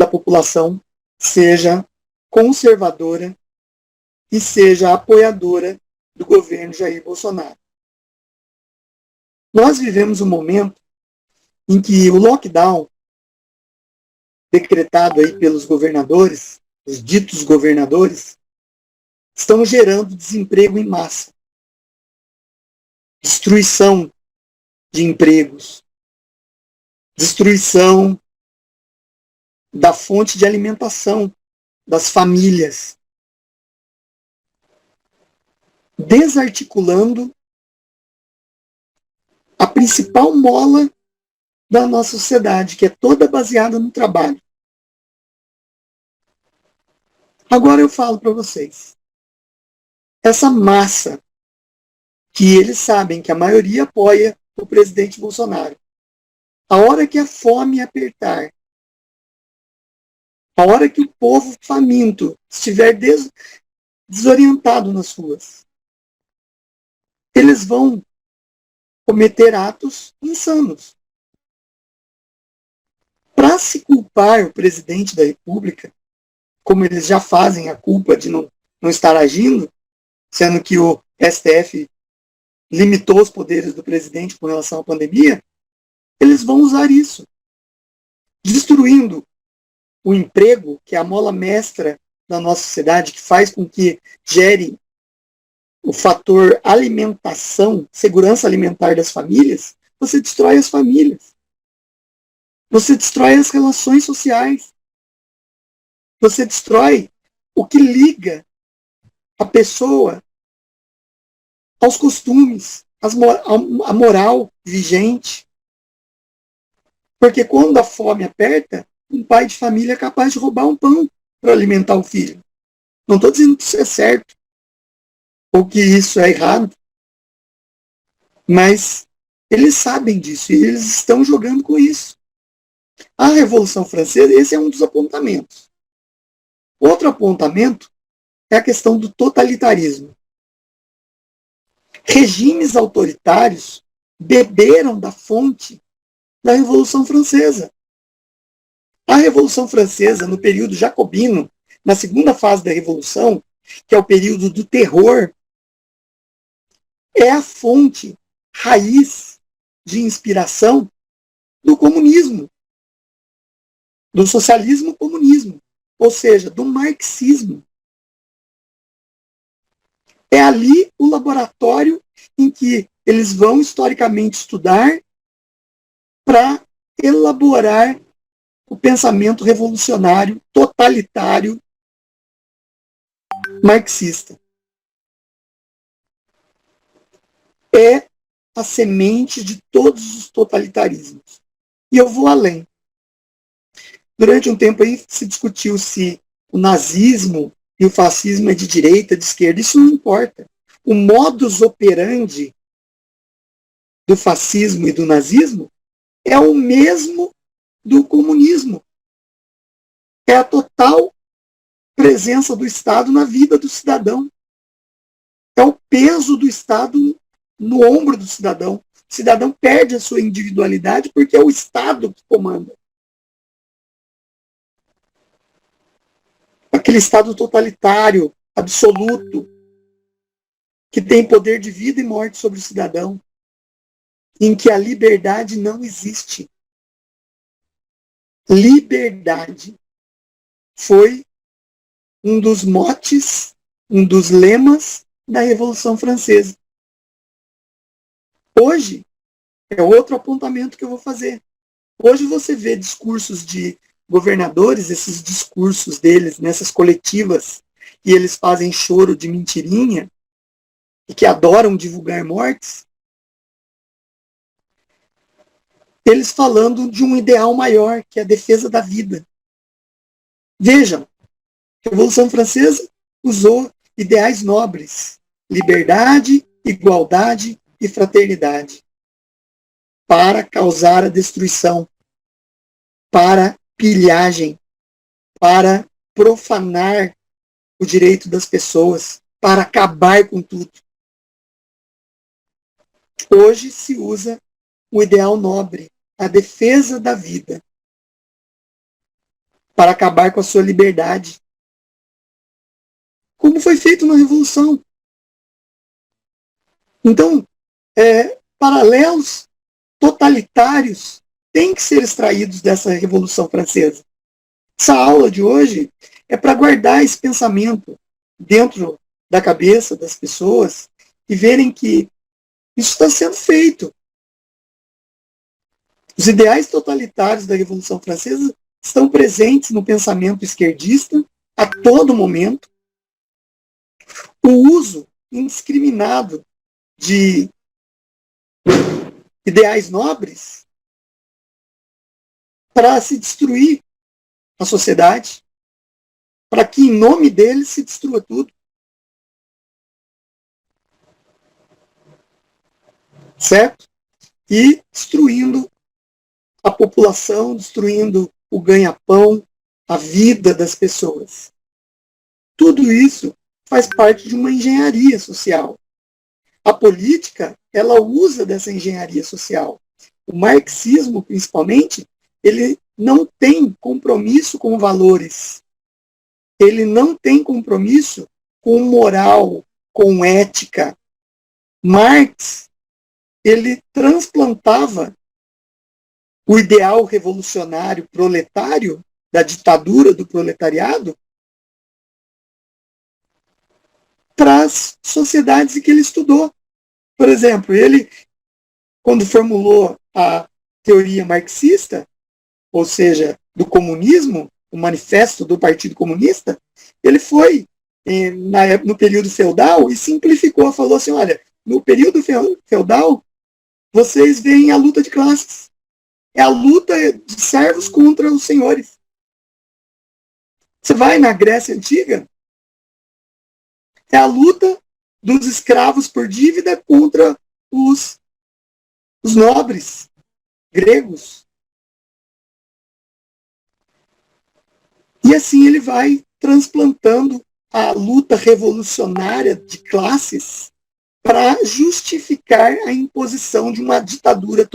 população seja conservadora e seja apoiadora do governo Jair Bolsonaro. Nós vivemos um momento em que o lockdown decretado aí pelos governadores, os ditos governadores, estão gerando desemprego em massa, destruição de empregos, destruição da fonte de alimentação das famílias, desarticulando a principal mola da nossa sociedade, que é toda baseada no trabalho. Agora eu falo para vocês, essa massa que eles sabem que a maioria apoia o presidente Bolsonaro, a hora que a fome apertar, a hora que o povo faminto estiver desorientado nas ruas, eles vão cometer atos insanos. Para se culpar o presidente da República, como eles já fazem a culpa de não estar agindo, sendo que o STF limitou os poderes do presidente com relação à pandemia, eles vão usar isso, destruindo o emprego, que é a mola mestra da nossa sociedade, que faz com que gere o fator alimentação, segurança alimentar das famílias. Você destrói as famílias. Você destrói as relações sociais. Você destrói o que liga a pessoa aos costumes, a moral vigente. Porque quando a fome aperta, um pai de família é capaz de roubar um pão para alimentar o filho. Não estou dizendo que isso é certo ou que isso é errado, mas eles sabem disso e eles estão jogando com isso. A Revolução Francesa, esse é um dos apontamentos. Outro apontamento é a questão do totalitarismo. Regimes autoritários beberam da fonte da Revolução Francesa. A Revolução Francesa, no período jacobino, na segunda fase da Revolução, que é o período do terror, é a fonte, raiz de inspiração do comunismo, do socialismo-comunismo, ou seja, do marxismo. É ali o laboratório em que eles vão historicamente estudar para elaborar o pensamento revolucionário, totalitário, marxista. É a semente de todos os totalitarismos. E eu vou além. Durante um tempo aí se discutiu se o nazismo e o fascismo é de direita, de esquerda. Isso não importa. O modus operandi do fascismo e do nazismo é o mesmo do comunismo. É a total presença do Estado na vida do cidadão. É o peso do Estado no ombro do cidadão. O cidadão perde a sua individualidade porque é o Estado que comanda. Aquele Estado totalitário, absoluto, que tem poder de vida e morte sobre o cidadão, em que a liberdade não existe. Liberdade foi um dos motes, um dos lemas da Revolução Francesa. Hoje, é outro apontamento que eu vou fazer. Hoje você vê discursos de governadores, esses discursos deles, nessas coletivas, e eles fazem choro de mentirinha, e que adoram divulgar mortes, eles falando de um ideal maior, que é a defesa da vida. Vejam, a Revolução Francesa usou ideais nobres, liberdade, igualdade e fraternidade, para causar a destruição, para pilhagem, para profanar o direito das pessoas, para acabar com tudo. Hoje se usa o ideal nobre, a defesa da vida. para acabar com a sua liberdade, como foi feito na Revolução. Então, paralelos totalitários têm que ser extraídos dessa Revolução Francesa. Essa aula de hoje é para guardar esse pensamento dentro da cabeça das pessoas e verem que isso está sendo feito. Os ideais totalitários da Revolução Francesa estão presentes no pensamento esquerdista a todo momento. O uso indiscriminado de ideais nobres para se destruir a sociedade, para que em nome deles se destrua tudo. Certo? E destruindo a população, destruindo o ganha-pão, a vida das pessoas. Tudo isso faz parte de uma engenharia social. A política, ela usa dessa engenharia social. O marxismo, principalmente, ele não tem compromisso com valores. Ele não tem compromisso com moral, com ética. Marx, ele transplantava o ideal revolucionário proletário da ditadura do proletariado para as sociedades em que ele estudou. Por exemplo, ele, quando formulou a teoria marxista, ou seja, do comunismo, o manifesto do Partido Comunista, ele foi no período feudal e simplificou, falou assim, olha, no período feudal, vocês veem a luta de classes. É a luta de servos contra os senhores. Você vai na Grécia Antiga, é a luta dos escravos por dívida contra os nobres gregos. E assim ele vai transplantando a luta revolucionária de classes para justificar a imposição de uma ditadura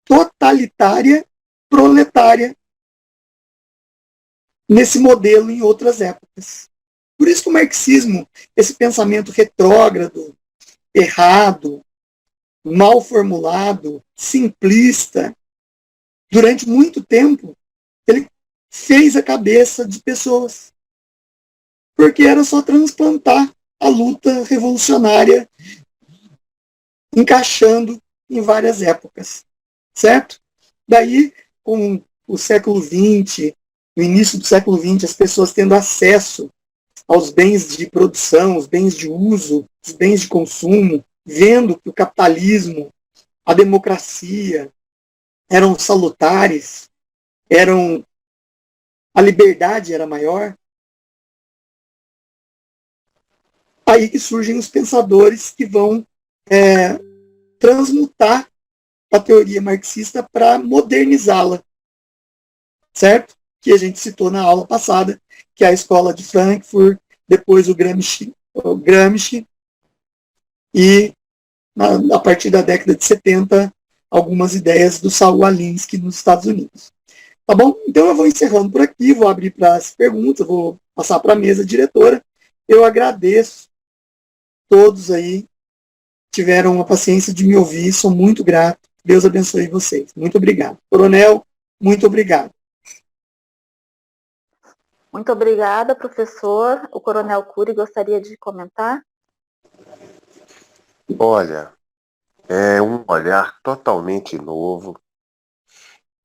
totalitária, proletária, nesse modelo em outras épocas. Por isso que o marxismo, esse pensamento retrógrado, errado, mal formulado, simplista, durante muito tempo, ele fez a cabeça de pessoas. Porque era só transplantar a luta revolucionária encaixando em várias épocas. Certo? Daí, com o século XX, no início do século XX, as pessoas tendo acesso aos bens de produção, os bens de uso, os bens de consumo, vendo que o capitalismo, a democracia eram salutares, a liberdade era maior. Aí que surgem os pensadores que vão transmutar a teoria marxista para modernizá-la, certo? Que a gente citou na aula passada, que é a escola de Frankfurt, depois o Gramsci e, a partir da década de 70, algumas ideias do Saul Alinsky nos Estados Unidos. Tá bom? Então eu vou encerrando por aqui, vou abrir para as perguntas, vou passar para a mesa diretora. Eu agradeço todos aí tiveram a paciência de me ouvir, sou muito grato. Deus abençoe vocês. Muito obrigado. Coronel, muito obrigado. Muito obrigada, professor. O Coronel Cury gostaria de comentar? Olha, é um olhar totalmente novo.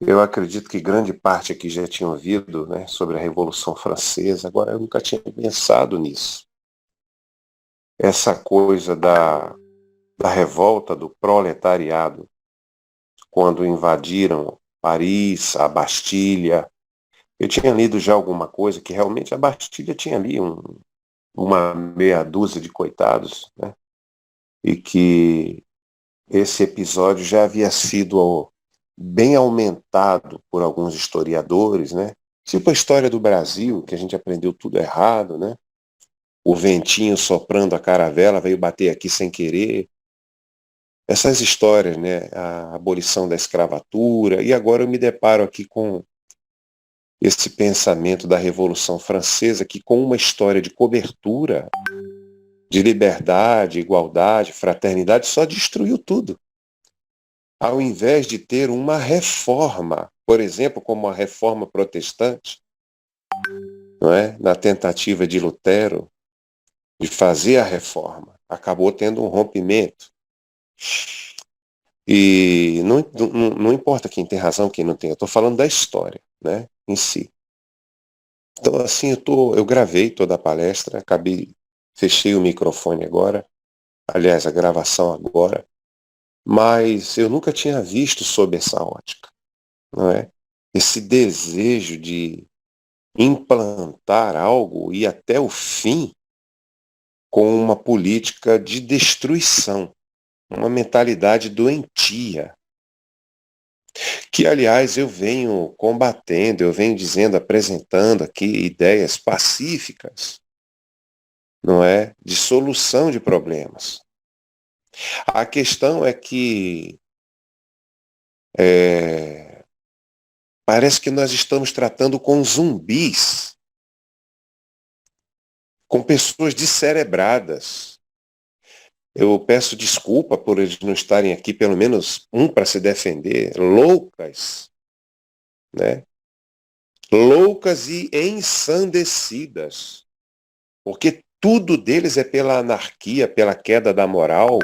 Eu acredito que grande parte aqui já tinha ouvido, né, sobre a Revolução Francesa, agora eu nunca tinha pensado nisso. Essa coisa da revolta do proletariado, quando invadiram Paris, a Bastilha. Eu tinha lido já alguma coisa que realmente a Bastilha tinha ali uma meia dúzia de coitados, né? E que esse episódio já havia sido bem aumentado por alguns historiadores, né? Tipo a história do Brasil, que a gente aprendeu tudo errado, né? O ventinho soprando a caravela veio bater aqui sem querer. Essas histórias, né? A abolição da escravatura. E agora eu me deparo aqui com esse pensamento da Revolução Francesa, que com uma história de cobertura, de liberdade, igualdade, fraternidade, só destruiu tudo. Ao invés de ter uma reforma, por exemplo, como a reforma protestante, não é? Na tentativa de Lutero de fazer a reforma, acabou tendo um rompimento. E não importa quem tem razão, quem não tem, eu estou falando da história, né, em si. Então, assim, eu gravei toda a palestra, fechei o microfone agora, aliás, a gravação agora, mas eu nunca tinha visto sob essa ótica, não é? Esse desejo de implantar algo e até o fim com uma política de destruição, uma mentalidade doentia, que, aliás, eu venho combatendo, eu venho dizendo, apresentando aqui ideias pacíficas, não é? De solução de problemas. A questão é que parece que nós estamos tratando com zumbis, com pessoas descerebradas. Eu peço desculpa por eles não estarem aqui, pelo menos um para se defender, loucas, né? Loucas e ensandecidas, porque tudo deles é pela anarquia, pela queda da moral,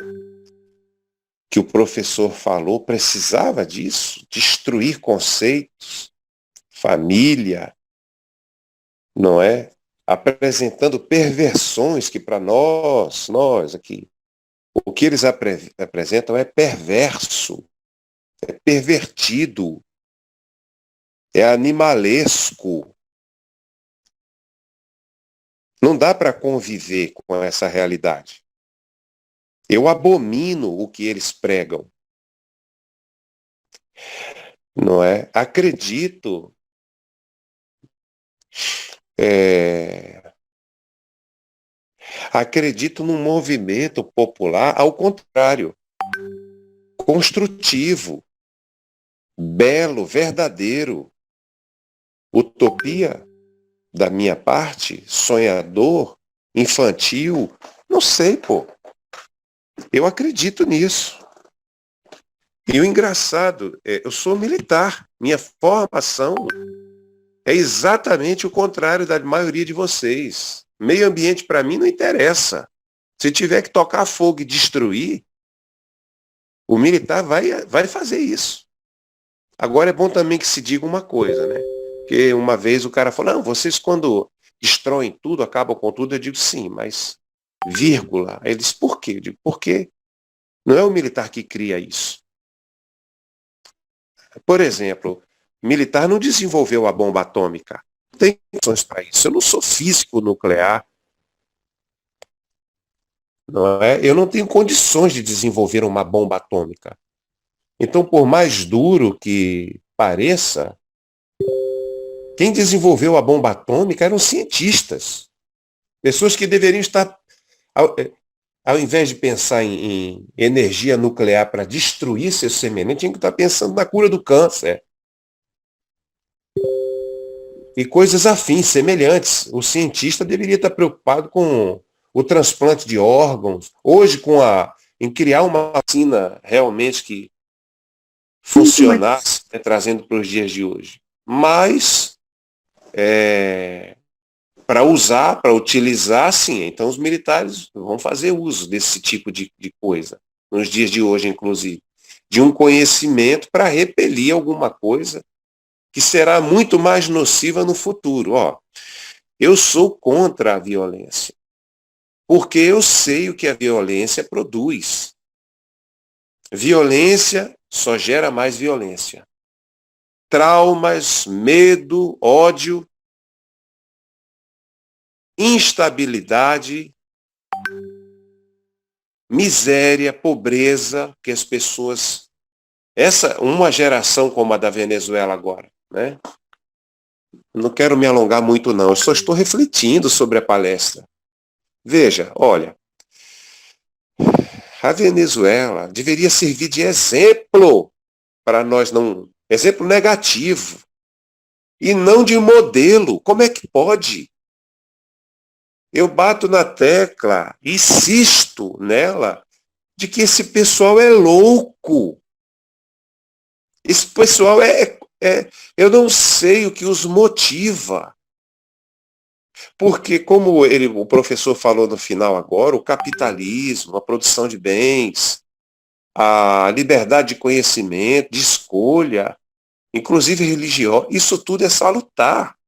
que o professor falou, precisava disso, destruir conceitos, família, não é? Apresentando perversões que para nós aqui, o que eles apresentam é perverso, é pervertido, é animalesco. Não dá para conviver com essa realidade. Eu abomino o que eles pregam. Não é? Acredito num movimento popular, ao contrário, construtivo, belo, verdadeiro. Utopia, da minha parte, sonhador, infantil, não sei, pô. Eu acredito nisso. E o engraçado, eu sou militar. Minha formação é exatamente o contrário da maioria de vocês. Meio ambiente para mim não interessa. Se tiver que tocar fogo e destruir, o militar vai fazer isso. Agora é bom também que se diga uma coisa, né? Porque uma vez o cara falou, não, vocês quando destroem tudo, acabam com tudo, eu digo sim, mas vírgula. Aí ele disse, por quê? Eu digo, porque não é o militar que cria isso. Por exemplo, o militar não desenvolveu a bomba atômica. Não tem condições para isso. Eu não sou físico nuclear. Não é? Eu não tenho condições de desenvolver uma bomba atômica. Então, por mais duro que pareça, quem desenvolveu a bomba atômica eram cientistas. Pessoas que deveriam estar, ao invés de pensar em energia nuclear para destruir seus semelhantes, tinham que estar pensando na cura do câncer. E coisas afins, semelhantes. O cientista deveria estar preocupado com o transplante de órgãos, hoje em criar uma vacina realmente que funcionasse, né, trazendo para os dias de hoje. Mas, para utilizar, sim. Então os militares vão fazer uso desse tipo de coisa, nos dias de hoje, inclusive. De um conhecimento para repelir alguma coisa que será muito mais nociva no futuro. Ó, eu sou contra a violência, porque eu sei o que a violência produz. Violência só gera mais violência. Traumas, medo, ódio, instabilidade, miséria, pobreza, que as pessoas... uma geração como a da Venezuela agora, né? Não quero me alongar muito, não. Eu só estou refletindo sobre a palestra. Veja, olha, a Venezuela deveria servir de exemplo para nós não... Exemplo negativo. e não de modelo. Como é que pode? Eu bato na tecla, insisto nela, de que esse pessoal é louco. Esse pessoal eu não sei o que os motiva. Porque, como o professor falou no final agora, o capitalismo, a produção de bens, a liberdade de conhecimento, de escolha, inclusive religiosa, isso tudo é salutar.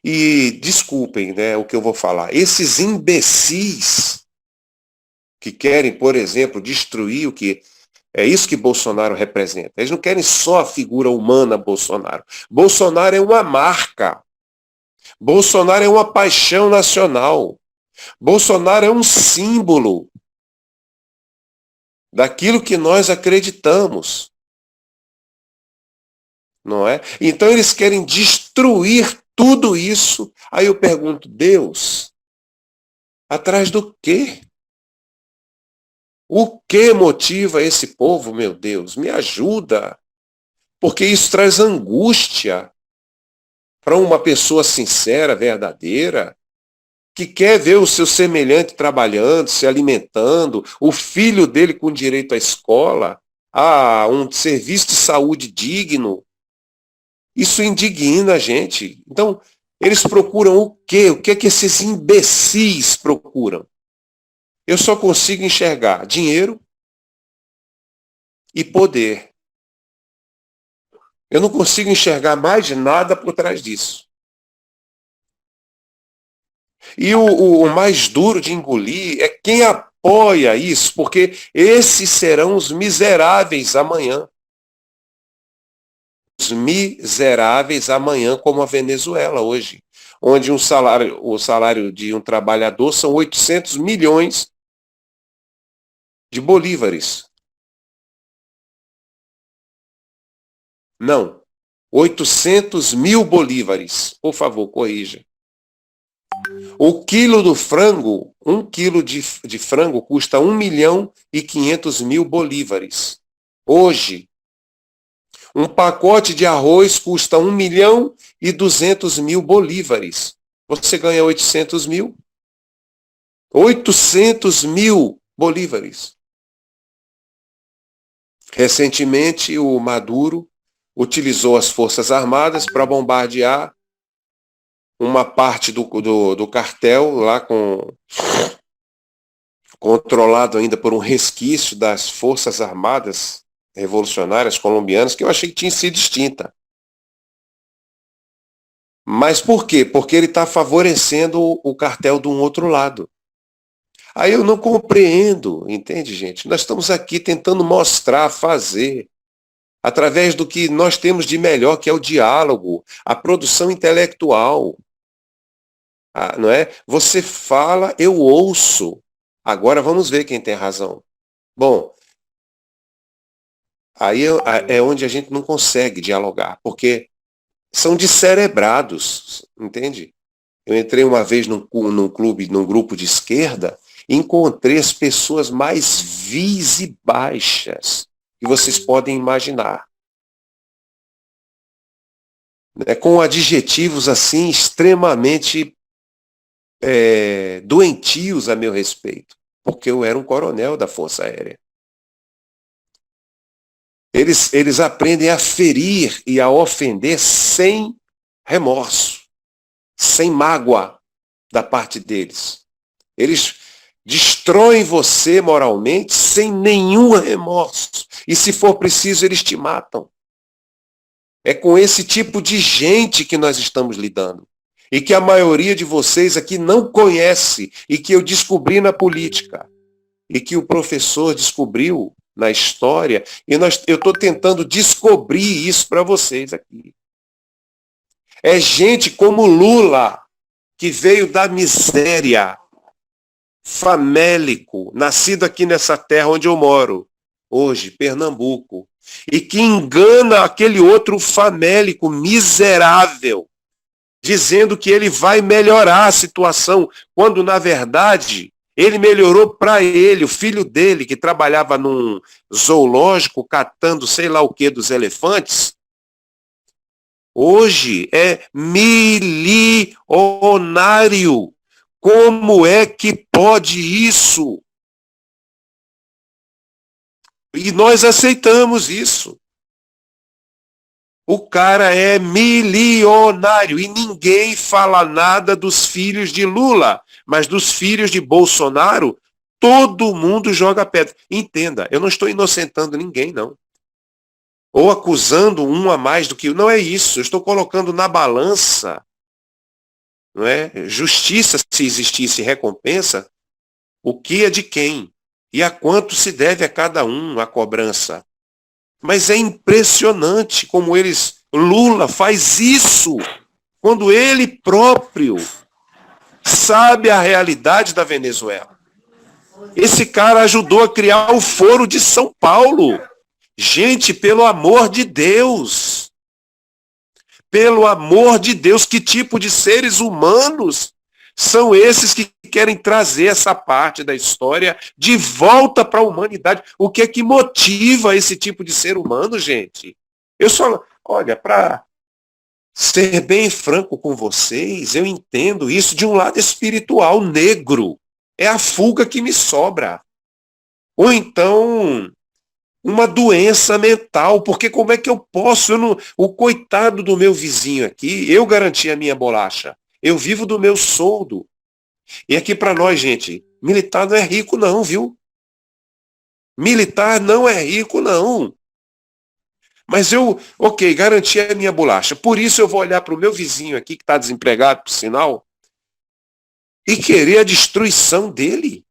E desculpem, né, o que eu vou falar. Esses imbecis que querem, por exemplo, destruir o que é isso que Bolsonaro representa. Eles não querem só a figura humana Bolsonaro. Bolsonaro é uma marca. Bolsonaro é uma paixão nacional. Bolsonaro é um símbolo daquilo que nós acreditamos. Não é? Então eles querem destruir tudo isso. Aí eu pergunto, Deus, atrás do quê? O que motiva esse povo, meu Deus? Me ajuda. Porque isso traz angústia para uma pessoa sincera, verdadeira, que quer ver o seu semelhante trabalhando, se alimentando, o filho dele com direito à escola, a um serviço de saúde digno. Isso indigna a gente. Então, eles procuram o quê? O que é que esses imbecis procuram? Eu só consigo enxergar dinheiro e poder. Eu não consigo enxergar mais nada por trás disso. E o mais duro de engolir é quem apoia isso, porque esses serão os miseráveis amanhã. Os miseráveis amanhã, como a Venezuela hoje, onde o salário de um trabalhador são 800 milhões de bolívares. Não, 800 mil bolívares. Por favor, corrija. O quilo do frango, 1 quilo de frango custa 1.500.000 bolívares. Hoje, um pacote de arroz custa 1.200.000 bolívares. Você ganha 800 mil? 800 mil bolívares. Recentemente, o Maduro utilizou as Forças Armadas para bombardear uma parte do cartel lá controlado ainda por um resquício das Forças Armadas Revolucionárias Colombianas, que eu achei que tinha sido extinta. Mas por quê? Porque ele está favorecendo o cartel de um outro lado. Aí eu não compreendo, entende, gente? Nós estamos aqui tentando mostrar, fazer, através do que nós temos de melhor, que é o diálogo, a produção intelectual. Não é? Você fala, eu ouço. Agora vamos ver quem tem razão. Bom, aí é onde a gente não consegue dialogar, porque são descerebrados, entende? Eu entrei uma vez num clube, num grupo de esquerda, e encontrei as pessoas mais vis e baixas que vocês podem imaginar. Com adjetivos assim extremamente doentios a meu respeito, porque eu era um coronel da Força Aérea. Eles aprendem a ferir e a ofender sem remorso, sem mágoa da parte deles. Eles destroem você moralmente sem nenhum remorso. E se for preciso, eles te matam. É com esse tipo de gente que nós estamos lidando. E que a maioria de vocês aqui não conhece e que eu descobri na política. E que o professor descobriu na história. E eu estou tentando descobrir isso para vocês aqui. É gente como Lula, que veio da miséria, famélico, nascido aqui nessa terra onde eu moro, hoje, Pernambuco, e que engana aquele outro famélico, miserável, dizendo que ele vai melhorar a situação, quando, na verdade, ele melhorou para ele, o filho dele, que trabalhava num zoológico, catando sei lá o que dos elefantes, hoje é milionário. Como é que pode isso? E nós aceitamos isso. O cara é milionário e ninguém fala nada dos filhos de Lula, mas dos filhos de Bolsonaro, todo mundo joga pedra. Entenda, eu não estou inocentando ninguém, não. Ou acusando um a mais do que... Não é isso, eu estou colocando na balança, não é? Justiça, se existisse recompensa, o que é de quem? E a quanto se deve a cada um a cobrança? Mas é impressionante como Lula faz isso, quando ele próprio sabe a realidade da Venezuela. Esse cara ajudou a criar o Foro de São Paulo. Gente, pelo amor de Deus, que tipo de seres humanos são esses que querem trazer essa parte da história de volta para a humanidade? O que é que motiva esse tipo de ser humano, gente? Olha, para ser bem franco com vocês, eu entendo isso de um lado espiritual negro. É a fuga que me sobra. Ou então, uma doença mental, porque como é que eu posso? O coitado do meu vizinho aqui, eu garanti a minha bolacha. Eu vivo do meu soldo. E aqui para nós, gente, militar não é rico não, viu? Militar não é rico não. Mas ok, garanti a minha bolacha. Por isso eu vou olhar para o meu vizinho aqui, que está desempregado, por sinal, e querer a destruição dele.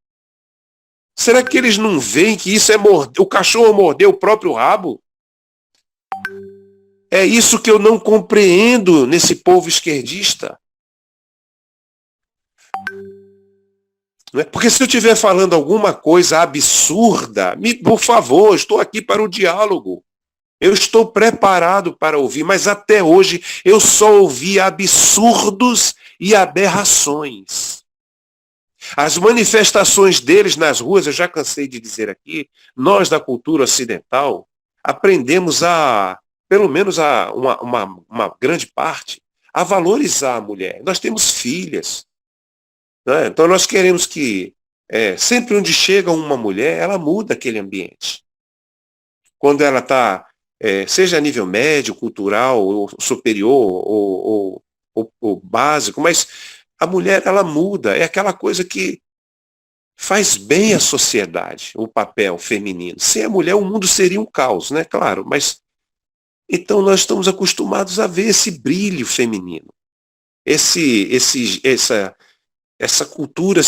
Será que eles não veem que isso é o cachorro mordeu o próprio rabo? É isso que eu não compreendo nesse povo esquerdista. Não é? Porque se eu estiver falando alguma coisa absurda, por favor, estou aqui para o diálogo. Eu estou preparado para ouvir, mas até hoje eu só ouvi absurdos e aberrações. As manifestações deles nas ruas, eu já cansei de dizer aqui, nós da cultura ocidental aprendemos pelo menos uma grande parte, a valorizar a mulher. Nós temos filhas, né? Então nós queremos que sempre onde chega uma mulher, ela muda aquele ambiente. Quando ela está, seja a nível médio, cultural, ou superior, ou básico, mas a mulher, ela muda, é aquela coisa que faz bem à sociedade, o papel feminino. Sem a mulher, o mundo seria um caos, né? Claro, mas então nós estamos acostumados a ver esse brilho feminino, essa cultura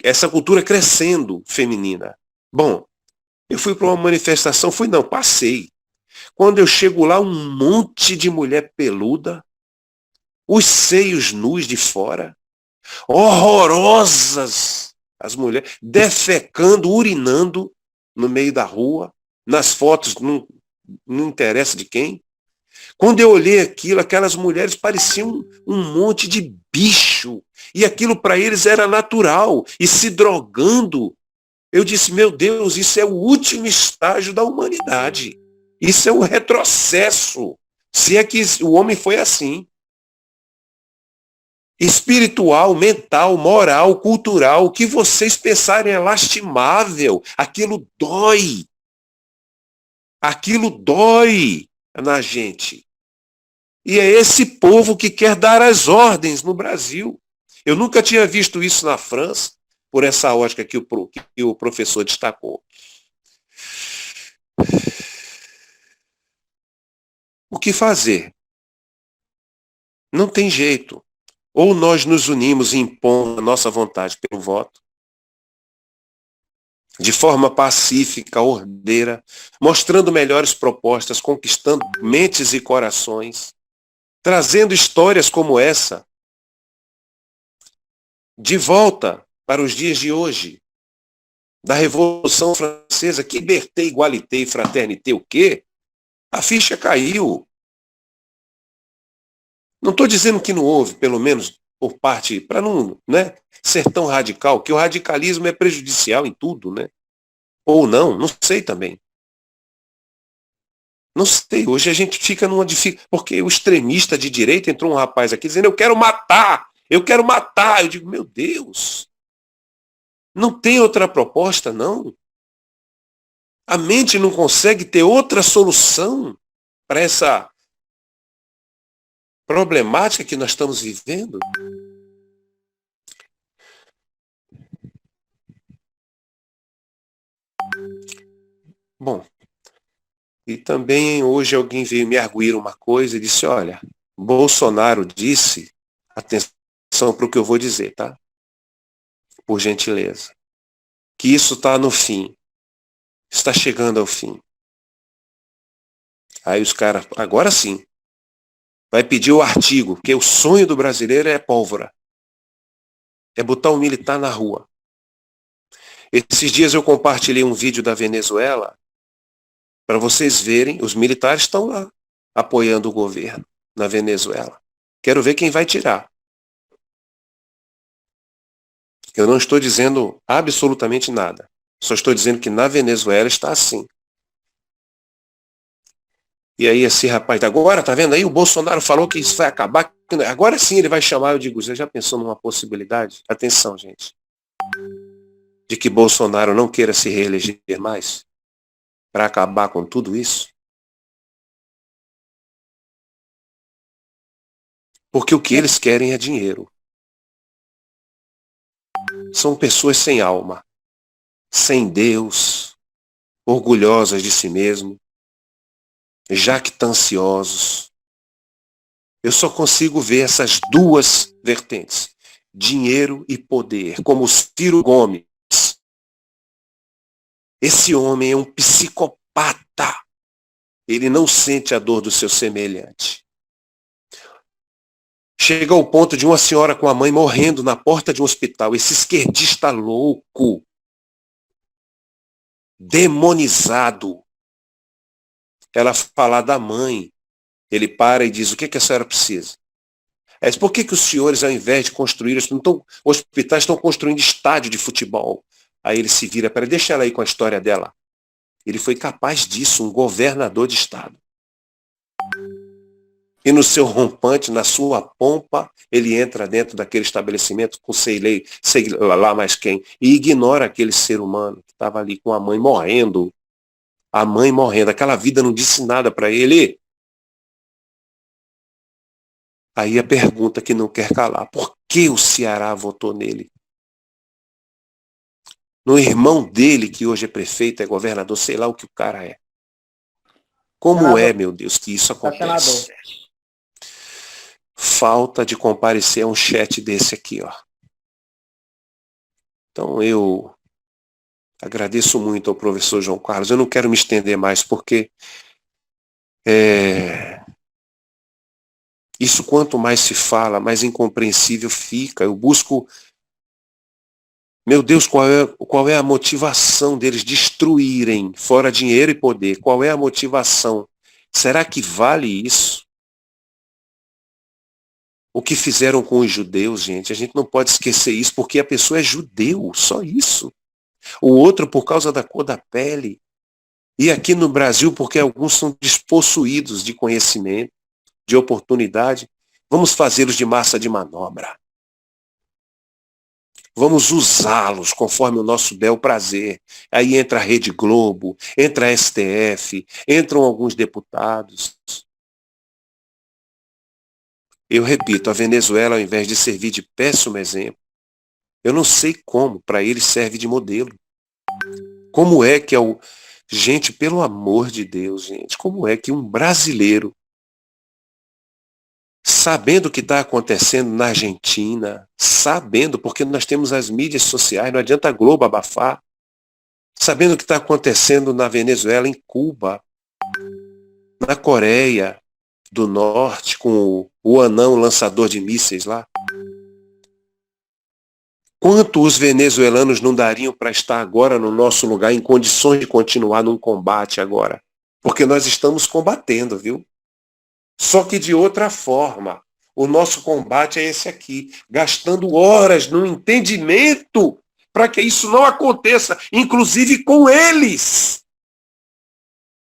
essa cultura crescendo feminina. Bom, eu fui para uma manifestação, passei. Quando eu chego lá, um monte de mulher peluda, os seios nus de fora, horrorosas, as mulheres, defecando, urinando no meio da rua, nas fotos, não interessa de quem. Quando eu olhei aquilo, aquelas mulheres pareciam um monte de bicho, e aquilo para eles era natural, e se drogando. Eu disse, meu Deus, isso é o último estágio da humanidade. Isso é um retrocesso, se é que o homem foi assim. Espiritual, mental, moral, cultural, o que vocês pensarem é lastimável, aquilo dói. Aquilo dói na gente. E é esse povo que quer dar as ordens no Brasil. Eu nunca tinha visto isso na França, por essa ótica que o professor destacou. O que fazer? Não tem jeito. Ou nós nos unimos e impomos a nossa vontade pelo voto, de forma pacífica, ordeira, mostrando melhores propostas, conquistando mentes e corações, trazendo histórias como essa de volta para os dias de hoje, da Revolução Francesa, que liberté, igualité e fraternité, o quê? A ficha caiu. Não estou dizendo que não houve, pelo menos por parte, para não, né, ser tão radical, que o radicalismo é prejudicial em tudo, né? Ou não sei também. Não sei, hoje a gente fica numa dificuldade, porque o extremista de direita, entrou um rapaz aqui dizendo, eu quero matar. Eu digo, meu Deus, não tem outra proposta, não. A mente não consegue ter outra solução para essa problemática que nós estamos vivendo. Bom, e também hoje alguém veio me arguir uma coisa e disse, olha, Bolsonaro disse, atenção para o que eu vou dizer, tá? Por gentileza, que isso está no fim, está chegando ao fim. Aí os caras, agora sim, vai pedir o artigo, porque o sonho do brasileiro é pólvora. É botar o militar na rua. Esses dias eu compartilhei um vídeo da Venezuela, para vocês verem, os militares estão lá, apoiando o governo na Venezuela. Quero ver quem vai tirar. Eu não estou dizendo absolutamente nada. Só estou dizendo que na Venezuela está assim. E aí esse rapaz, agora, tá vendo aí? O Bolsonaro falou que isso vai acabar. Agora sim ele vai chamar, eu digo, você já pensou numa possibilidade? Atenção, gente. De que Bolsonaro não queira se reeleger mais? Para acabar com tudo isso? Porque o que eles querem é dinheiro. São pessoas sem alma, sem Deus, orgulhosas de si mesmo, jactanciosos. Eu só consigo ver essas duas vertentes, dinheiro e poder, como Ciro Gomes. Esse homem é um psicopata. Ele não sente a dor do seu semelhante. Chega ao ponto de uma senhora com a mãe morrendo na porta de um hospital. Esse esquerdista louco, demonizado. Ela fala da mãe. Ele para e diz, o que a senhora precisa? Ela diz, por que os senhores, ao invés de construir hospitais, estão construindo estádio de futebol? Aí ele se vira para deixa ela aí com a história dela. Ele foi capaz disso, um governador de estado. E no seu rompante, na sua pompa, ele entra dentro daquele estabelecimento com sei lá mais quem, e ignora aquele ser humano que estava ali com a mãe morrendo. A mãe morrendo. Aquela vida não disse nada para ele. Aí a pergunta que não quer calar, por que o Ceará votou nele? No irmão dele, que hoje é prefeito, é governador, sei lá o que o cara é. Como senador. é, meu Deus, que isso acontece? Falta de comparecer a um chat desse aqui, ó. Então eu agradeço muito ao professor João Carlos. Eu não quero me estender mais, porque isso quanto mais se fala, mais incompreensível fica. Eu busco, meu Deus, qual é a motivação deles destruírem, fora dinheiro e poder? Qual é a motivação? Será que vale isso? O que fizeram com os judeus, gente, a gente não pode esquecer isso, porque a pessoa é judeu, só isso. O outro por causa da cor da pele. E aqui no Brasil, porque alguns são despossuídos de conhecimento, de oportunidade, vamos fazê-los de massa de manobra. Vamos usá-los conforme o nosso bel prazer. Aí entra a Rede Globo, entra a STF, entram alguns deputados. Eu repito, a Venezuela, ao invés de servir de péssimo exemplo, eu não sei como, para eles serve de modelo. Como é que gente, pelo amor de Deus, gente, como é que um brasileiro, sabendo o que está acontecendo na Argentina, sabendo, porque nós temos as mídias sociais, não adianta a Globo abafar, sabendo o que está acontecendo na Venezuela, em Cuba, na Coreia do Norte, com o anão lançador de mísseis lá. Quanto os venezuelanos não dariam para estar agora no nosso lugar em condições de continuar num combate agora? Porque nós estamos combatendo, viu? Só que de outra forma. O nosso combate é esse aqui, gastando horas no entendimento para que isso não aconteça, inclusive com eles.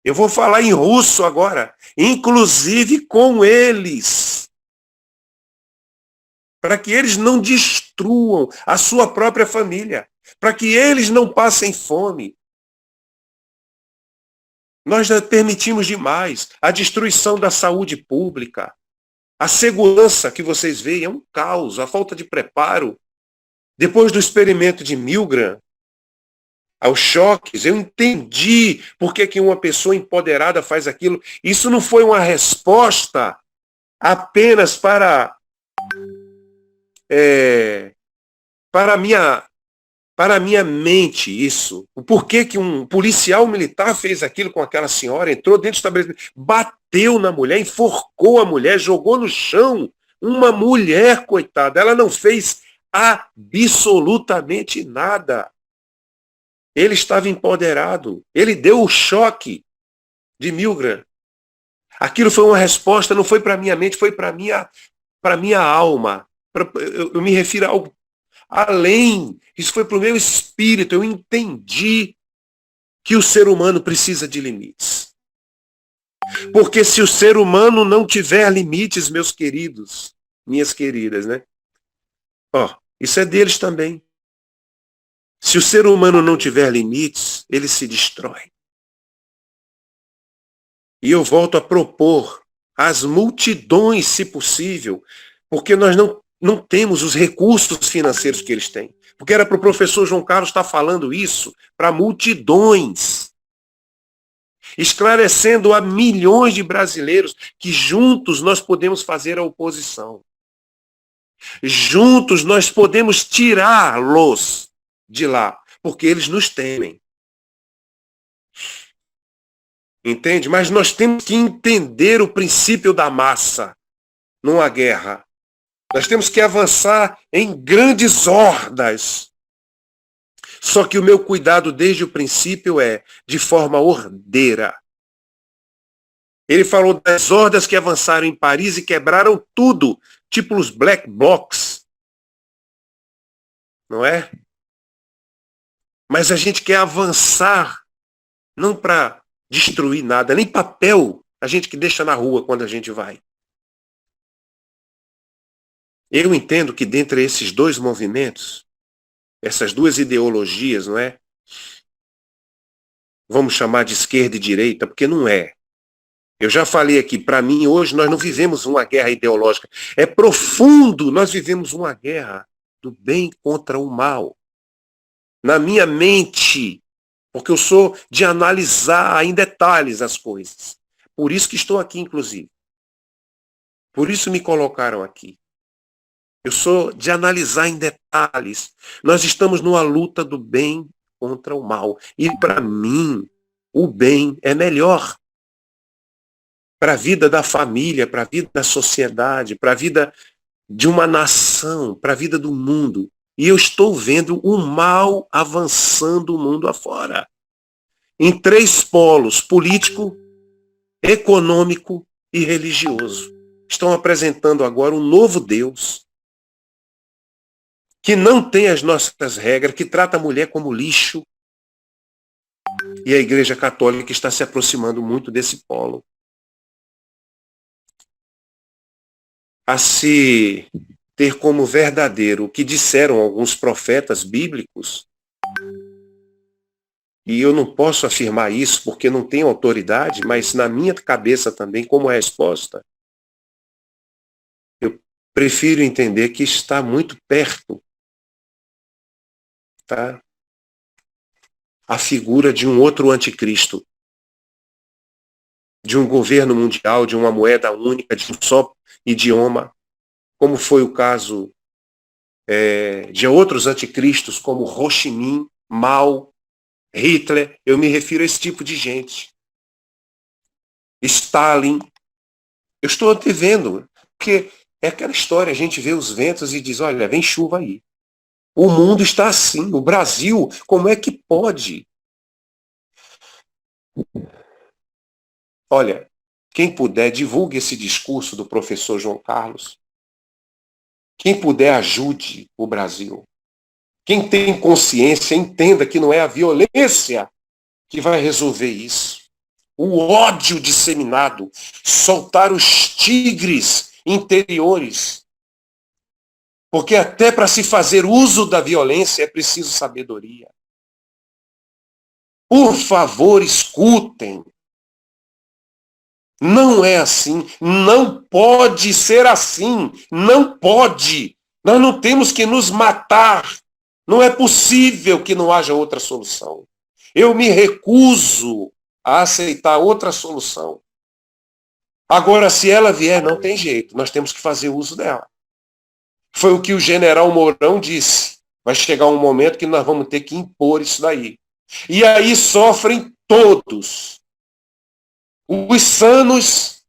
Eu vou falar em russo agora, inclusive com eles, para que eles não destruam a sua própria família, para que eles não passem fome. Nós já permitimos demais a destruição da saúde pública. A segurança que vocês veem é um caos, a falta de preparo. Depois do experimento de Milgram, aos choques, eu entendi por que uma pessoa empoderada faz aquilo. Isso não foi uma resposta apenas para a minha mente, isso. O porquê que um policial militar fez aquilo com aquela senhora, entrou dentro do estabelecimento, bateu na mulher, enforcou a mulher, jogou no chão. Uma mulher, coitada, ela não fez absolutamente nada. Ele estava empoderado. Ele deu o choque de Milgram. Aquilo foi uma resposta, não foi para a minha mente, foi para a minha alma. Eu me refiro a algo além. Isso foi para o meu espírito. Eu entendi que o ser humano precisa de limites. Porque se o ser humano não tiver limites, meus queridos, minhas queridas, né? Isso é deles também. Se o ser humano não tiver limites, ele se destrói. E eu volto a propor às multidões, se possível, porque nós não temos os recursos financeiros que eles têm. Porque era para o professor João Carlos estar falando isso para multidões, esclarecendo a milhões de brasileiros que juntos nós podemos fazer a oposição. Juntos nós podemos tirá-los de lá, porque eles nos temem. Entende? Mas nós temos que entender o princípio da massa numa guerra. Nós temos que avançar em grandes hordas. Só que o meu cuidado desde o princípio é de forma ordeira. Ele falou das hordas que avançaram em Paris e quebraram tudo, tipo os Black Blocs. Não é? Mas a gente quer avançar, não para destruir nada, nem papel a gente que deixa na rua quando a gente vai. Eu entendo que dentre esses dois movimentos, essas duas ideologias, não é? Vamos chamar de esquerda e direita, porque não é. Eu já falei aqui, para mim, hoje nós não vivemos uma guerra ideológica. É profundo, nós vivemos uma guerra do bem contra o mal. Na minha mente, porque eu sou de analisar em detalhes as coisas. Por isso que estou aqui, inclusive. Por isso me colocaram aqui. Eu sou de analisar em detalhes. Nós estamos numa luta do bem contra o mal. E para mim, o bem é melhor. Para a vida da família, para a vida da sociedade, para a vida de uma nação, para a vida do mundo. E eu estou vendo o mal avançando o mundo afora. Em 3 polos, político, econômico e religioso. Estão apresentando agora um novo Deus que não tem as nossas regras, que trata a mulher como lixo. E a Igreja Católica está se aproximando muito desse polo. A se ter como verdadeiro o que disseram alguns profetas bíblicos, e eu não posso afirmar isso porque não tenho autoridade, mas na minha cabeça também, como resposta, eu prefiro entender que está muito perto, tá? A figura de um outro anticristo, de um governo mundial, de uma moeda única, de um só idioma, como foi o caso de outros anticristos, como Ho Chi Minh, Mao, Hitler. Eu me refiro a esse tipo de gente. Stalin. Eu estou antevendo, porque é aquela história, a gente vê os ventos e diz, olha, vem chuva aí. O mundo está assim, o Brasil, como é que pode? Olha, quem puder, divulgue esse discurso do professor João Carlos. Quem puder, ajude o Brasil. Quem tem consciência, entenda que não é a violência que vai resolver isso. o ódio disseminado, soltar os tigres interiores. Porque até para se fazer uso da violência é preciso sabedoria. Por favor, escutem. Não é assim. Não pode ser assim. Não pode. Nós não temos que nos matar. Não é possível que não haja outra solução. Eu me recuso a aceitar outra solução. Agora, se ela vier, não tem jeito. Nós temos que fazer uso dela. Foi o que o general Mourão disse. Vai chegar um momento que nós vamos ter que impor isso daí. E aí sofrem todos. Os sanos,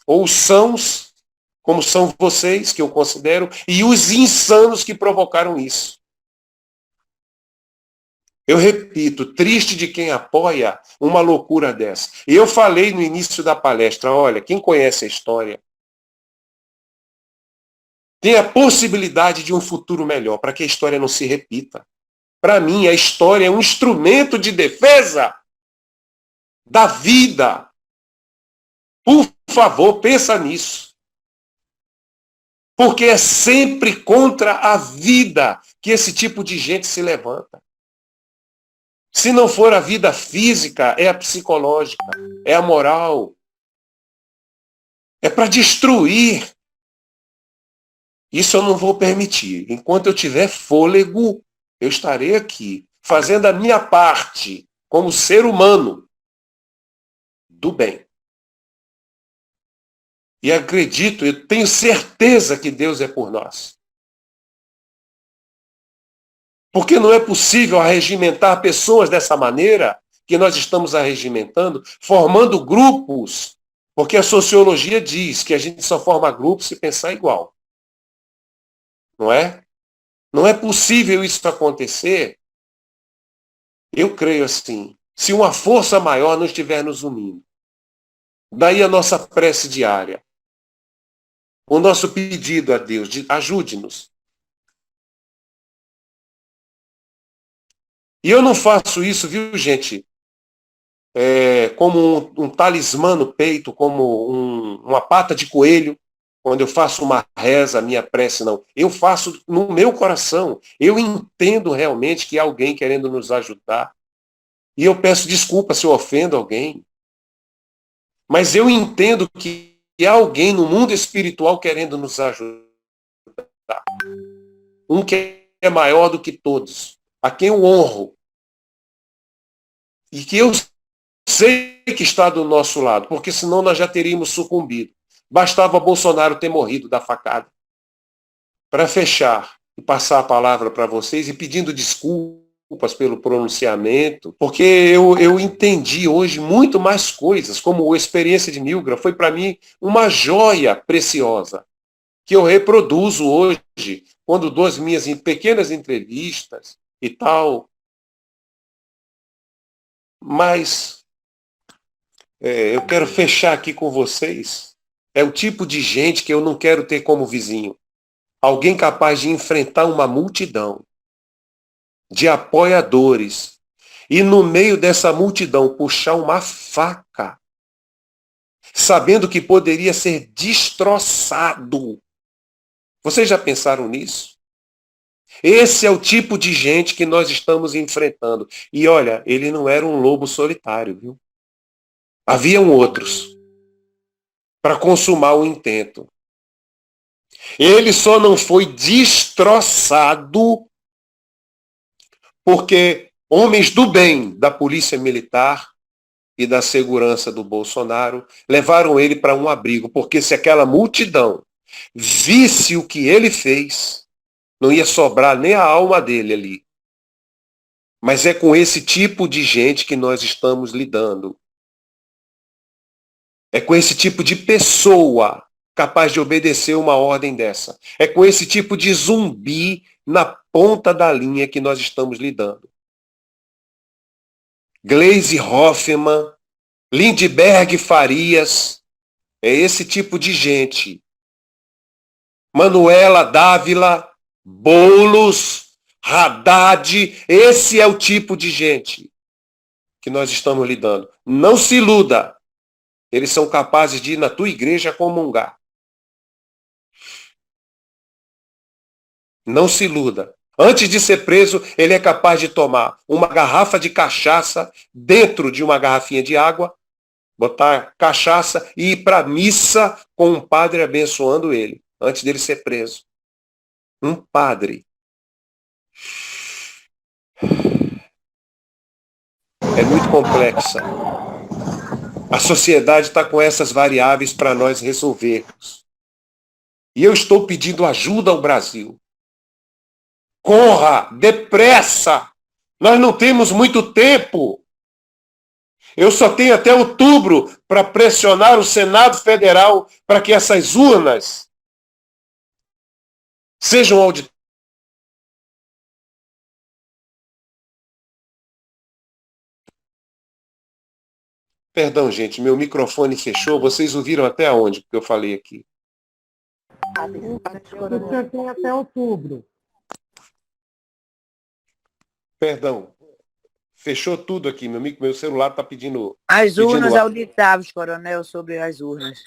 ou os sãos, como são vocês, que eu considero, e os insanos que provocaram isso. Eu repito, triste de quem apoia uma loucura dessa. E eu falei no início da palestra, olha, quem conhece a história, tem a possibilidade de um futuro melhor, para que a história não se repita. Para mim, a história é um instrumento de defesa da vida. Por favor, pensa nisso. Porque é sempre contra a vida que esse tipo de gente se levanta. Se não for a vida física, é a psicológica, é a moral. É para destruir. Isso eu não vou permitir. Enquanto eu tiver fôlego, eu estarei aqui, fazendo a minha parte, como ser humano, do bem. E acredito, eu tenho certeza que Deus é por nós. Porque não é possível arregimentar pessoas dessa maneira que nós estamos arregimentando, formando grupos, porque a sociologia diz que a gente só forma grupos se pensar igual. Não é? Não é possível isso acontecer. Eu creio assim, se uma força maior não estiver nos unindo. Daí a nossa prece diária. O nosso pedido a Deus, ajude-nos. E eu não faço isso, viu, gente? Como um talismã no peito, como uma pata de coelho, quando eu faço uma reza, minha prece, não. Eu faço no meu coração. Eu entendo realmente que há alguém querendo nos ajudar. E eu peço desculpa se eu ofendo alguém. Mas eu entendo que há alguém no mundo espiritual querendo nos ajudar. Um que é maior do que todos. A quem eu honro. E que eu sei que está do nosso lado, porque senão nós já teríamos sucumbido. Bastava Bolsonaro ter morrido da facada. Para fechar e passar a palavra para vocês e pedindo desculpas pelo pronunciamento, porque eu entendi hoje muito mais coisas, como a experiência de Milgram foi para mim uma joia preciosa, que eu reproduzo hoje, quando dou as minhas pequenas entrevistas e tal. Mas eu quero fechar aqui com vocês. É o tipo de gente que eu não quero ter como vizinho. Alguém capaz de enfrentar uma multidão de apoiadores e no meio dessa multidão puxar uma faca, sabendo que poderia ser destroçado. Vocês já pensaram nisso? Esse é o tipo de gente que nós estamos enfrentando. E olha, ele não era um lobo solitário, viu? Haviam outros para consumar o intento. Ele só não foi destroçado porque homens do bem da polícia militar e da segurança do Bolsonaro levaram ele para um abrigo, porque se aquela multidão visse o que ele fez, não ia sobrar nem a alma dele ali. Mas é com esse tipo de gente que nós estamos lidando. É com esse tipo de pessoa capaz de obedecer uma ordem dessa. É com esse tipo de zumbi na ponta da linha que nós estamos lidando. Gleisi Hoffmann, Lindbergh Farias, é esse tipo de gente. Manuela Dávila, Boulos, Haddad, esse é o tipo de gente que nós estamos lidando. Não se iluda. Eles são capazes de ir na tua igreja comungar. Não se iluda. Antes de ser preso, ele é capaz de tomar uma garrafa de cachaça dentro de uma garrafinha de água, botar cachaça e ir para a missa com um padre abençoando ele, antes dele ser preso. Um padre. É muito complexa. A sociedade está com essas variáveis para nós resolvermos. E eu estou pedindo ajuda ao Brasil. Corra, depressa! Nós não temos muito tempo. Eu só tenho até outubro para pressionar o Senado Federal para que essas urnas sejam auditadas. Perdão, gente, meu microfone fechou. Vocês ouviram até onde que eu falei aqui? O senhor tem até outubro. Perdão. Fechou tudo aqui. Meu celular está pedindo... As urnas pedindo... auditáveis, coronel, sobre as urnas.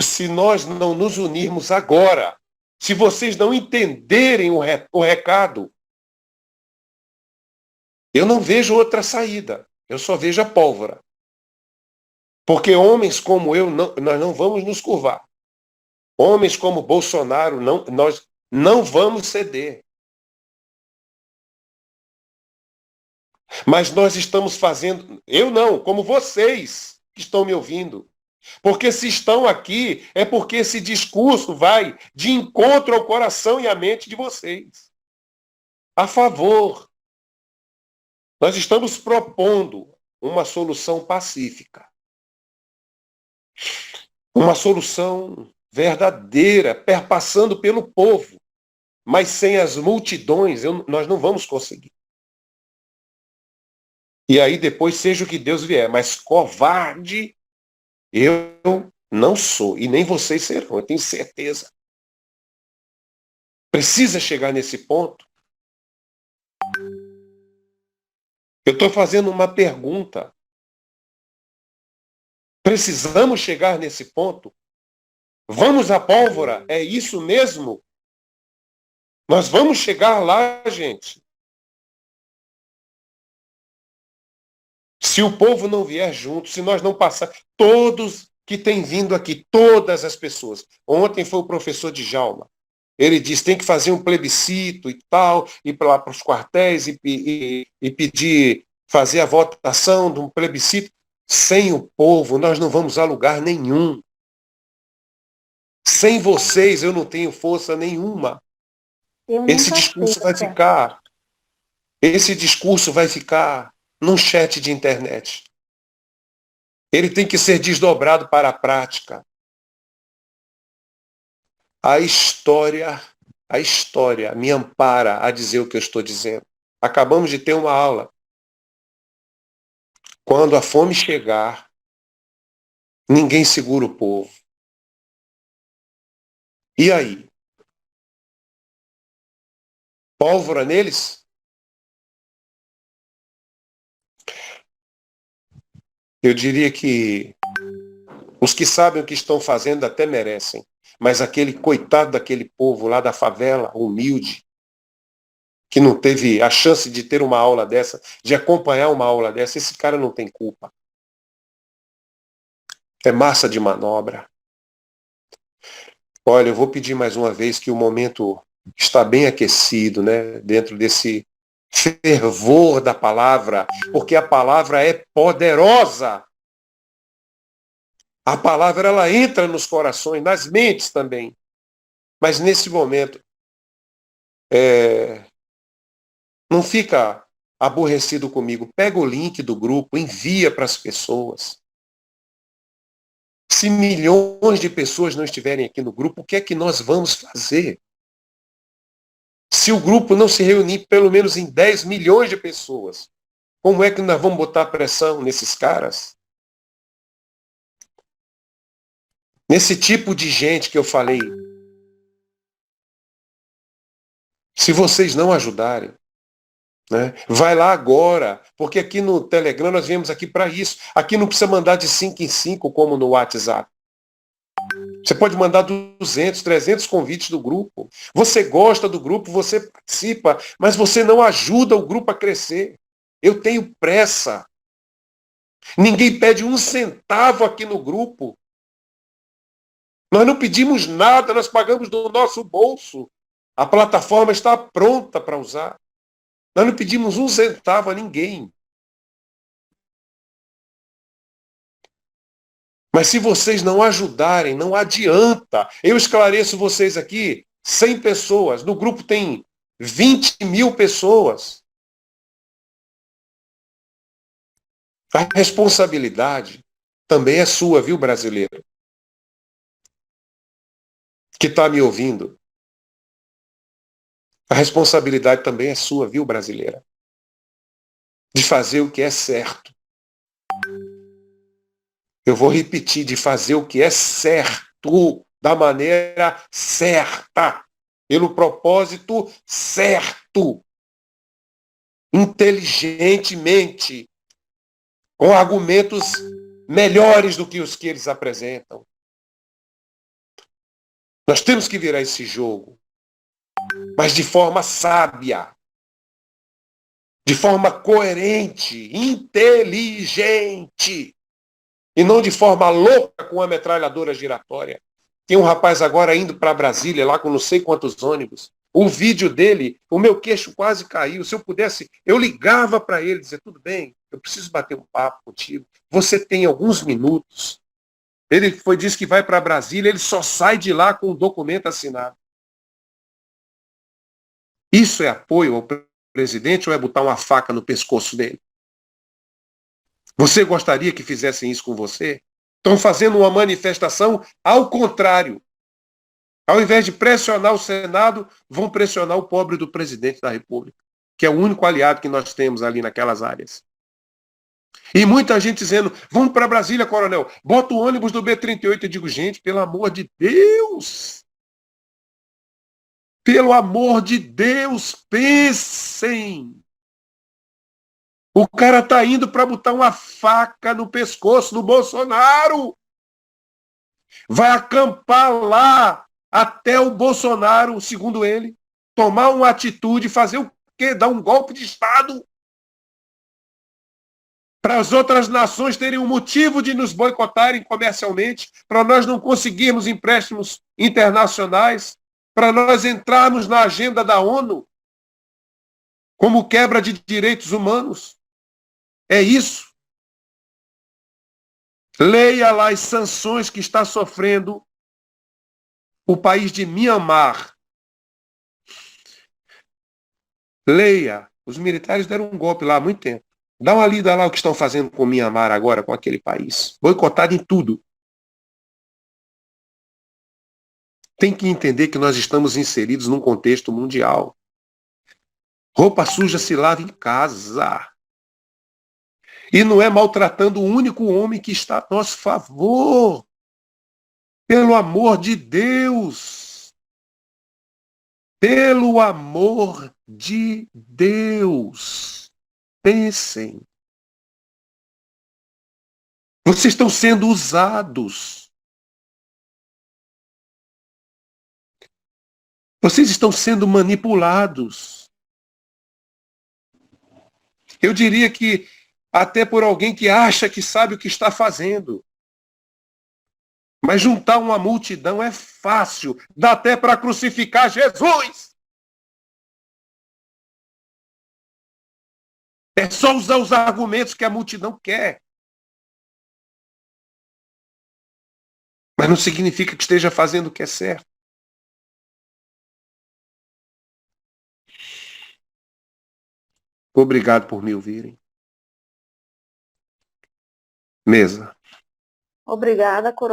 Se nós não nos unirmos agora, se vocês não entenderem o recado, eu não vejo outra saída. Eu só vejo a pólvora. Porque homens como eu, nós não vamos nos curvar. Homens como Bolsonaro, nós não vamos ceder. Mas nós estamos fazendo, eu não, como vocês que estão me ouvindo. Porque se estão aqui, é porque esse discurso vai de encontro ao coração e à mente de vocês. A favor. Nós estamos propondo uma solução pacífica. Uma solução verdadeira, perpassando pelo povo. Mas sem as multidões, nós não vamos conseguir. E aí depois seja o que Deus vier. Mas covarde, eu não sou. E nem vocês serão, eu tenho certeza. Precisa chegar nesse ponto. Eu estou fazendo uma pergunta. Precisamos chegar nesse ponto? Vamos à pólvora? É isso mesmo? Nós vamos chegar lá, gente. Se o povo não vier junto, se nós não passar, todos que têm vindo aqui, todas as pessoas. Ontem foi o professor Djalma. Ele disse, tem que fazer um plebiscito e tal, ir lá para os quartéis e pedir, fazer a votação de um plebiscito. Sem o povo, nós não vamos a lugar nenhum. Sem vocês, eu não tenho força nenhuma. Esse discurso vai ficar. Esse discurso vai ficar num chat de internet. Ele tem que ser desdobrado para a prática. A história me ampara a dizer o que eu estou dizendo. Acabamos de ter uma aula. Quando a fome chegar, ninguém segura o povo. E aí? Pólvora neles? Eu diria que os que sabem o que estão fazendo até merecem. Mas aquele coitado daquele povo lá da favela, humilde, que não teve a chance de ter uma aula dessa, de acompanhar uma aula dessa, esse cara não tem culpa. É massa de manobra. Olha, eu vou pedir mais uma vez que o momento está bem aquecido, né? Dentro desse fervor da palavra, porque a palavra é poderosa. A palavra, ela entra nos corações, nas mentes também. Mas nesse momento, não fica aborrecido comigo. Pega o link do grupo, envia para as pessoas. Se milhões de pessoas não estiverem aqui no grupo, o que é que nós vamos fazer? Se o grupo não se reunir pelo menos em 10 milhões de pessoas, como é que nós vamos botar pressão nesses caras? Nesse tipo de gente que eu falei. Se vocês não ajudarem, Né? Vai lá agora, porque aqui no Telegram nós viemos aqui para isso. Aqui não precisa mandar de 5 em 5 como no WhatsApp. Você pode mandar 200, 300 convites do grupo. Você gosta do grupo, você participa, mas você não ajuda o grupo a crescer. Eu tenho pressa. Ninguém pede um centavo aqui no grupo. Nós não pedimos nada, nós pagamos do nosso bolso. A plataforma está pronta para usar. Nós não pedimos um centavo a ninguém. Mas se vocês não ajudarem, não adianta. Eu esclareço vocês aqui, 100 pessoas. No grupo tem 20.000 pessoas. A responsabilidade também é sua, viu, brasileiro? Que está me ouvindo. A responsabilidade também é sua, viu, brasileira? De fazer o que é certo. Eu vou repetir, de fazer o que é certo, da maneira certa, pelo propósito certo, inteligentemente, com argumentos melhores do que os que eles apresentam. Nós temos que virar esse jogo, mas de forma sábia, de forma coerente, inteligente. E não de forma louca com a metralhadora giratória. Tem um rapaz agora indo para Brasília, lá com não sei quantos ônibus. O vídeo dele, o meu queixo quase caiu. Se eu pudesse, eu ligava para ele, dizer, tudo bem, eu preciso bater um papo contigo. Você tem alguns minutos. Ele disse que vai para Brasília, ele só sai de lá com o documento assinado. Isso é apoio ao presidente ou é botar uma faca no pescoço dele? Você gostaria que fizessem isso com você? Estão fazendo uma manifestação ao contrário. Ao invés de pressionar o Senado, vão pressionar o pobre do presidente da República, que é o único aliado que nós temos ali naquelas áreas. E muita gente dizendo, vamos para Brasília, coronel, bota o ônibus do B-38. Eu digo, gente, pelo amor de Deus! Pelo amor de Deus, pensem! O cara está indo para botar uma faca no pescoço do Bolsonaro. Vai acampar lá até o Bolsonaro, segundo ele, tomar uma atitude, fazer o quê? Dar um golpe de Estado para as outras nações terem um motivo de nos boicotarem comercialmente, para nós não conseguirmos empréstimos internacionais, para nós entrarmos na agenda da ONU como quebra de direitos humanos. É isso. Leia lá as sanções que está sofrendo o país de Mianmar. Leia. Os militares deram um golpe lá há muito tempo. Dá uma lida lá o que estão fazendo com Mianmar agora, com aquele país. Boicotado em tudo. Tem que entender que nós estamos inseridos num contexto mundial. Roupa suja se lava em casa. E não é maltratando o único homem que está a nosso favor. Pelo amor de Deus. Pelo amor de Deus. Pensem. Vocês estão sendo usados. Vocês estão sendo manipulados. Eu diria que até por alguém que acha que sabe o que está fazendo. Mas juntar uma multidão é fácil. Dá até para crucificar Jesus. É só usar os argumentos que a multidão quer. Mas não significa que esteja fazendo o que é certo. Obrigado por me ouvirem. Mesa. Obrigada, coronel.